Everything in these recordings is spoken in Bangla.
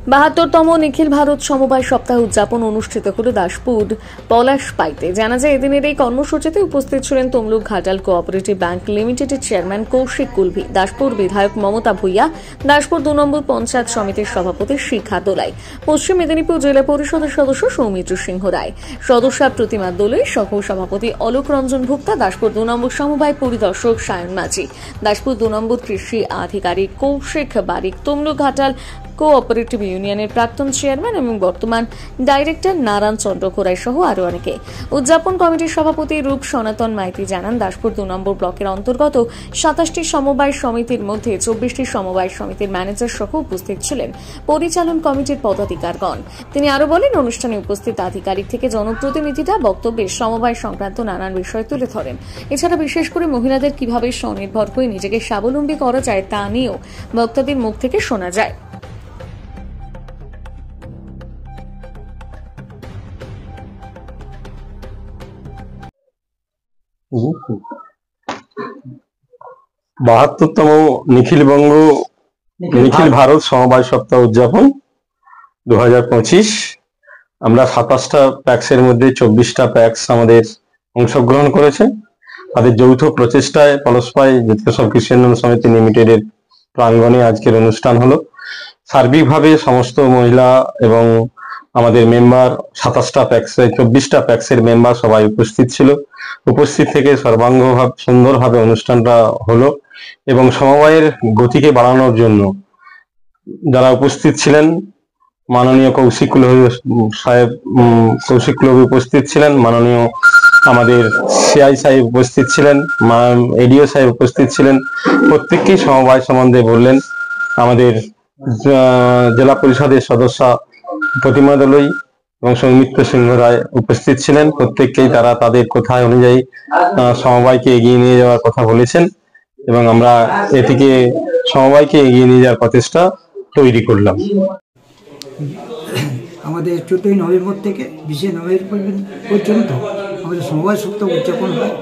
৭২তম নিখিল ভারত সমবায় সপ্তাহ উদযাপন অনুষ্ঠিত হল দাসপুর পলাশপাইতে। জানা যায়, এদিনের এই কর্মসূচিতে উপস্থিত ছিলেন তমলুক ঘাটাল কোঅপারেটিভ ব্যাংক লিমিটেডের চেয়ারম্যান কৌশিক কুলভি, দাসপুর বিধায়ক মমতা ভূঁইয়া, দাসপুর ২ নম্বর পঞ্চায়েত সমিতির সভাপতি শিখা দোলাই, পশ্চিম মেদিনীপুর জেলা পরিষদের সদস্য সৌমিত্র সিংহ রায়, সদস্য প্রতিমা দোলাই, সহ সভাপতি অলোক রঞ্জন ভুক্তা, দাসপুর ২ নম্বর সমবায় পরিদর্শক সায়ন মাঝি, দাসপুর ২ নম্বর কৃষি আধিকারিক কৌশিক বারিক, তমলুক ঘাটাল কোঅপারেটিভ ইউনিয়নের প্রাক্তন চেয়ারম্যান এবং বর্তমান ডাইরেক্টর নারায়ণ চন্দ্র খোরাই সহ আরও অনেকে। উদযাপন কমিটির সভাপতি রূপ সনাতন মাইতি জানান, দাসপুর ২ নম্বর ব্লকের অন্তর্গত ২৭টি সমবায় সমিতির মধ্যে ২৪টি সমবায় সমিতির ম্যানেজার সহ উপস্থিত ছিলেন পরিচালন কমিটির পদাধিকারগণ। তিনি আরও বলেন, অনুষ্ঠানে উপস্থিত আধিকারিক থেকে জনপ্রতিনিধিরা বক্তব্যে সমবায় সংক্রান্ত নানান বিষয় তুলে ধরেন। এছাড়া বিশেষ করে মহিলাদের কিভাবে স্বনির্ভর হয়ে নিজেকে স্বাবলম্বী করা যায় তা নিয়েও বক্তাদের মুখ থেকে শোনা যায়। বাহাত্তরতম নিখিল ভারত সমবায় সপ্তাহ উদযাপন 2025। আমরা 27টা প্যাক্সের মধ্যে 24টা প্যাক্স আমাদের অংশগ্রহণ করেছে। তাদের যৌথ প্রচেষ্টায় পলাশপাই জ্যোতিষব কৃষি উন্নয়ন সমিতি লিমিটেডের প্রাঙ্গণে আজকের অনুষ্ঠান হলো। সার্বিকভাবে সমস্ত মহিলা এবং আমাদের মেম্বার 27টা প্যাক্সে 24টা প্যাক্সের মেম্বার সবাই উপস্থিত ছিল। উপস্থিত থেকে সর্বাঙ্গভাবে সুন্দরভাবে অনুষ্ঠানটা হলো এবং সমবায়ের গতিকে বাড়ানোর জন্য যারা উপস্থিত ছিলেন, মাননীয় কৌশিক কুলভি উপস্থিত ছিলেন, মাননীয় আমাদের সিআই সাহেব উপস্থিত ছিলেন, এডিও সাহেব উপস্থিত ছিলেন। প্রত্যেককেই সমবায় সম্বন্ধে বললেন। আমাদের জেলা পরিষদের সদস্য প্রতিমা দোলাই এবং সৌমিত্র সিংহ রায় উপস্থিত ছিলেন। প্রত্যেককেই তারা তাদের কথা অনুযায়ী সমবায়কে এগিয়ে নিয়ে যাওয়ার কথা বলেছেন এবং আমরা এটিকে সমবায়কে এগিয়ে নিয়ে যাওয়ার প্রচেষ্টা তৈরি করলাম। আমাদের 14ই নভেম্বর থেকে 20 নভেম্বর পর্যন্ত আমাদের সমবায় সপ্তাহ উদযাপন হয়।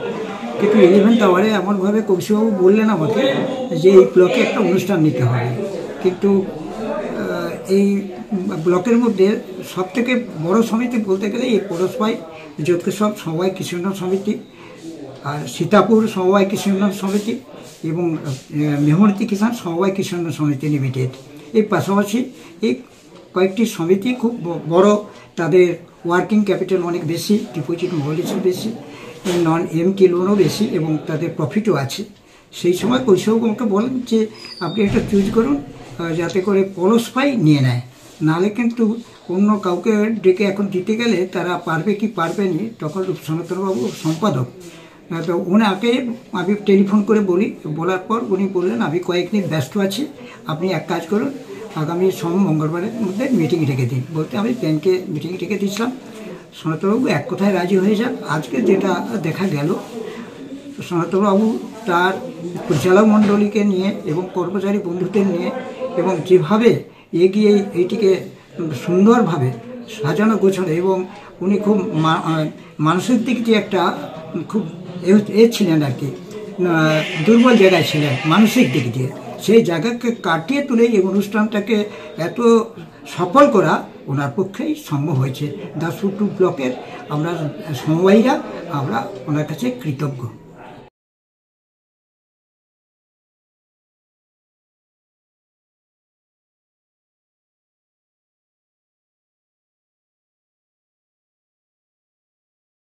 কিন্তু 11th আওয়ারে এমনভাবে কৌশিকবাবু বললেন আমাকে যে এই ব্লকে একটা অনুষ্ঠান নিতে হবে। কিন্তু এই ব্লকের মধ্যে সবথেকে বড় সমিতি বলতে গেলে এই পলাশপাই জ্যোতিষব সমবায় কৃষি উন্নয়ন সমিতি, আর সীতাপুর সমবায় কৃষি উন্নয়ন সমিতি এবং মেহমতি কিষাণ সমবায় কৃষি উন্নয়ন সমিতি লিমিটেড। এই পাশাপাশি এই কয়েকটি সমিতি খুব বড়, তাদের ওয়ার্কিং ক্যাপিটাল অনেক বেশি, ডিপোজিট মূল্য বেশি, নন এমটি লোনও বেশি এবং তাদের প্রফিটও আছে। সেই সময় কৌশিকবাবু আমাকে বলেন যে আপনি একটা চুজ করুন যাতে করে পলাশপাই নিয়ে নেয়, নাহলে কিন্তু অন্য কাউকে ডেকে এখন দিতে গেলে তারা পারবে কি পারবে নি। তখন সনাতনবাবু সম্পাদক, তো ওনাকে আমি টেলিফোন করে বলার পর উনি বললেন আমি কয়েকদিন ব্যস্ত আছি, আপনি এক কাজ করুন আগামী মঙ্গলবারের মধ্যে মিটিং রেখে দিন। বলতে আমি ব্যাংকে মিটিং রেখে দিয়েছিলাম। সনাতনবাবু এক কথায় রাজি হয়ে যান। আজকে যেটা দেখা গেল, সনাতনবাবু তার পরিচালক মণ্ডলীকে নিয়ে এবং কর্মচারী বন্ধুদের নিয়ে এবং যেভাবে এগিয়ে এইটিকে সুন্দরভাবে সাজানো গোছানো, এবং উনি খুব মানসিক দিক দিয়ে একটা খুব ছিলেন আর কি, দুর্বল জায়গায় ছিলেন মানসিক দিক দিয়ে। সেই জায়গাকে কাটিয়ে তুলে এই অনুষ্ঠানটাকে এত সফল করা ওনার পক্ষেই সম্ভব হয়েছে। দাসপুর 2 ব্লকের আমরা সমবায়ীরা আমরা ওনার কাছে কৃতজ্ঞ।